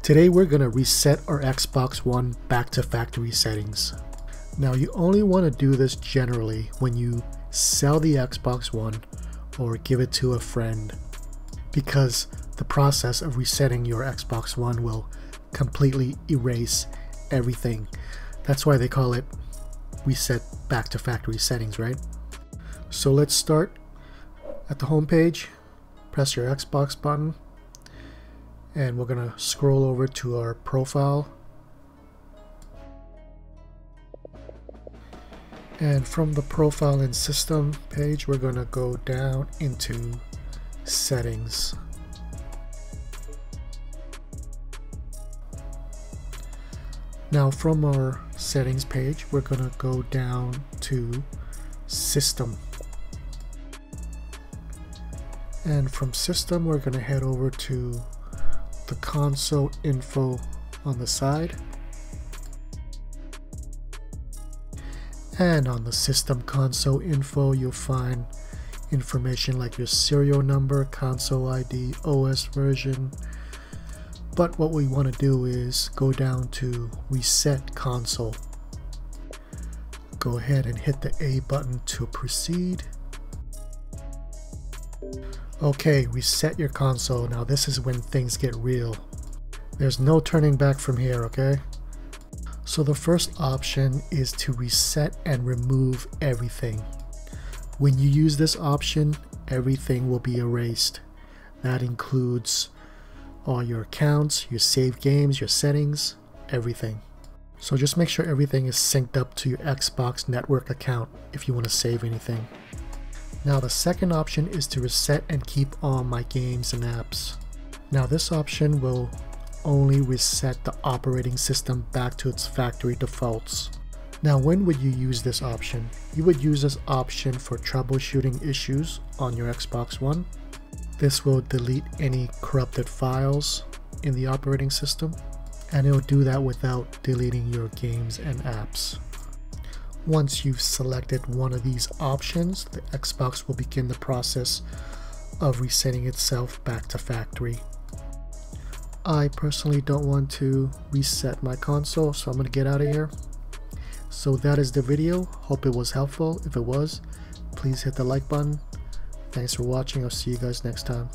Today we're going to reset our Xbox One back to factory settings. Now you only want to do this generally when you sell the Xbox One or give it to a friend, because the process of resetting your Xbox One will completely erase everything. That's why they call it reset back to factory settings, right? So let's start at the home page. Press your Xbox button and we're gonna scroll over to our profile, and from the profile and system page we're gonna go down into settings. Now from our settings page we're gonna go down to system, and from system we're gonna head over to the console info on the side, and on the system console info you'll find information like your serial number, console ID, OS version. But what we want to do is go down to reset console. Go ahead and hit the A button to proceed. Okay, reset your console. Now this is when things get real. There's no turning back from here, okay? So the first option is to reset and remove everything. When you use this option, everything will be erased. That includes all your accounts, your saved games, your settings, everything. So just make sure everything is synced up to your Xbox network account if you want to save anything. Now the second option is to reset and keep all my games and apps. Now this option will only reset the operating system back to its factory defaults. Now when would you use this option? You would use this option for troubleshooting issues on your Xbox One. This will delete any corrupted files in the operating system, and it will do that without deleting your games and apps. Once you've selected one of these options, the Xbox will begin the process of resetting itself back to factory. I personally don't want to reset my console, so I'm going to get out of here. So that is the video. Hope it was helpful. If it was, please hit the like button. Thanks for watching. I'll see you guys next time.